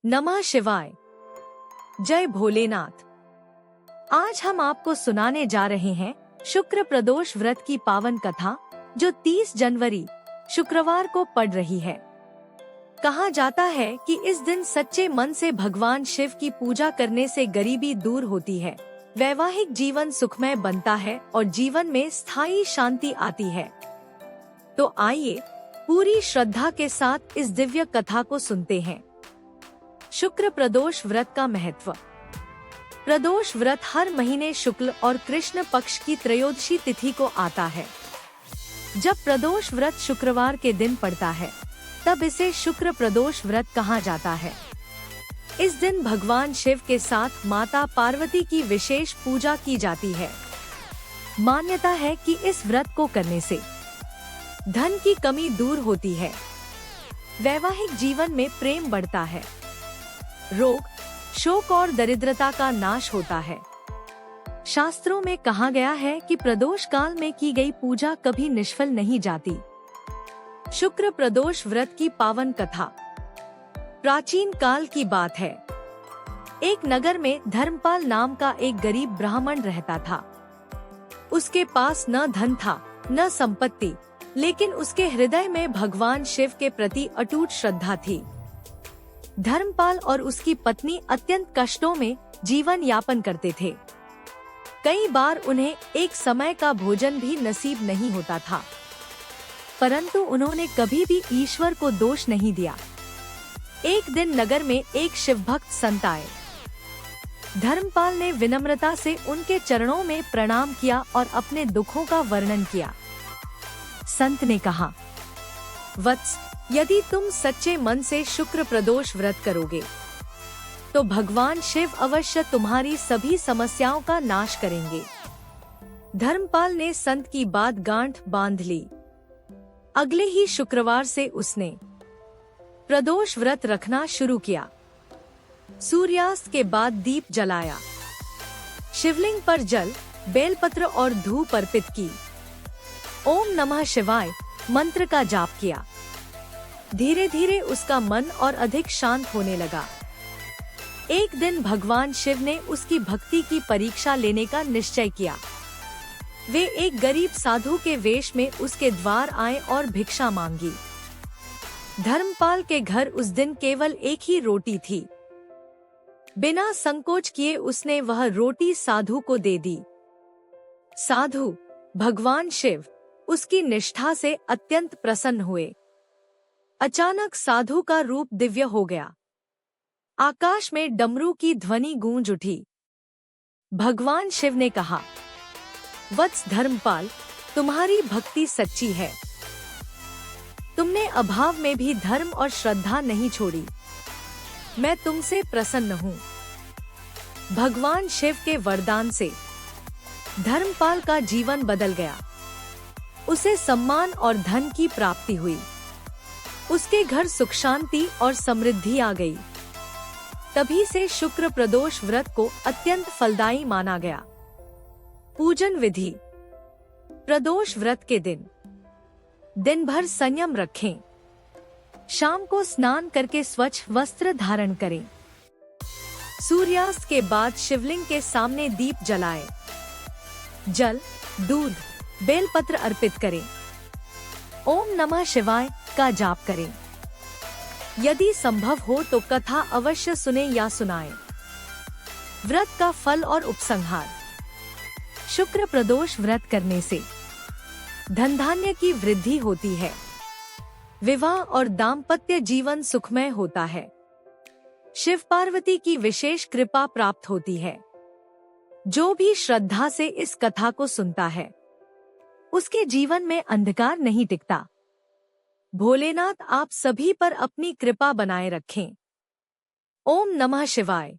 नमः शिवाय। जय भोलेनाथ। आज हम आपको सुनाने जा रहे हैं शुक्र प्रदोष व्रत की पावन कथा, जो 30 जनवरी शुक्रवार को पड़ रही है। कहा जाता है कि इस दिन सच्चे मन से भगवान शिव की पूजा करने से गरीबी दूर होती है, वैवाहिक जीवन सुखमय बनता है और जीवन में स्थायी शांति आती है। तो आइए पूरी श्रद्धा के साथ इस दिव्य कथा को सुनते हैं। शुक्र प्रदोष व्रत का महत्व। प्रदोष व्रत हर महीने शुक्ल और कृष्ण पक्ष की त्रयोदशी तिथि को आता है। जब प्रदोष व्रत शुक्रवार के दिन पड़ता है, तब इसे शुक्र प्रदोष व्रत कहा जाता है। इस दिन भगवान शिव के साथ माता पार्वती की विशेष पूजा की जाती है। मान्यता है कि इस व्रत को करने से धन की कमी दूर होती है, वैवाहिक जीवन में प्रेम बढ़ता है, रोग, शोक और दरिद्रता का नाश होता है। शास्त्रों में कहा गया है कि प्रदोष काल में की गई पूजा कभी निष्फल नहीं जाती। शुक्र प्रदोष व्रत की पावन कथा। प्राचीन काल की बात है। एक नगर में धर्मपाल नाम का एक गरीब ब्राह्मण रहता था। उसके पास न धन था न संपत्ति, लेकिन उसके हृदय में भगवान शिव के प्रति अटूट श्रद्धा थी। धर्मपाल और उसकी पत्नी अत्यंत कष्टों में जीवन यापन करते थे। कई बार उन्हें एक समय का भोजन भी नसीब नहीं होता था, परंतु उन्होंने कभी भी ईश्वर को दोष नहीं दिया। एक दिन नगर में एक शिवभक्त संत आए। धर्मपाल ने विनम्रता से उनके चरणों में प्रणाम किया और अपने दुखों का वर्णन किया। संत ने कहा, वत्स, यदि तुम सच्चे मन से शुक्र प्रदोष व्रत करोगे, तो भगवान शिव अवश्य तुम्हारी सभी समस्याओं का नाश करेंगे। धर्मपाल ने संत की बात गांठ बांध ली। अगले ही शुक्रवार से उसने प्रदोष व्रत रखना शुरू किया। सूर्यास्त के बाद दीप जलाया, शिवलिंग पर जल, बेलपत्र और धूप अर्पित की, ओम नमः शिवाय मंत्र का जाप किया। धीरे धीरे उसका मन और अधिक शांत होने लगा। एक दिन भगवान शिव ने उसकी भक्ति की परीक्षा लेने का निश्चय किया। वे एक गरीब साधु के वेश में उसके द्वार आए और भिक्षा मांगी। धर्मपाल के घर उस दिन केवल एक ही रोटी थी। बिना संकोच किए उसने वह रोटी साधु को दे दी। साधु, भगवान शिव उसकी निष्ठा से अत्यंत प्रसन्न हुए। अचानक साधु का रूप दिव्य हो गया। आकाश में डमरू की ध्वनि गूंज उठी। भगवान शिव ने कहा, वत्स धर्मपाल, तुम्हारी भक्ति सच्ची है। तुमने अभाव में भी धर्म और श्रद्धा नहीं छोड़ी। मैं तुमसे प्रसन्न हूँ। भगवान शिव के वरदान से धर्मपाल का जीवन बदल गया। उसे सम्मान और धन की प्राप्ति हुई। उसके घर सुख शांति और समृद्धि आ गई। तभी से शुक्र प्रदोष व्रत को अत्यंत फलदायी माना गया। पूजन विधि। प्रदोष व्रत के दिन भर संयम रखें। शाम को स्नान करके स्वच्छ वस्त्र धारण करें। सूर्यास्त के बाद शिवलिंग के सामने दीप जलाएं। जल, दूध, बेलपत्र अर्पित करें। ओम नमः शिवाय का जाप करें। यदि संभव हो तो कथा अवश्य सुने या सुनाएं। व्रत का फल और उपसंहार। शुक्र प्रदोष व्रत करने से धन धान्य की वृद्धि होती है, विवाह और दाम्पत्य जीवन सुखमय होता है, शिव पार्वती की विशेष कृपा प्राप्त होती है। जो भी श्रद्धा से इस कथा को सुनता है, उसके जीवन में अंधकार नहीं टिकता। भोलेनाथ आप सभी पर अपनी कृपा बनाए रखें। ओम नमः शिवाय।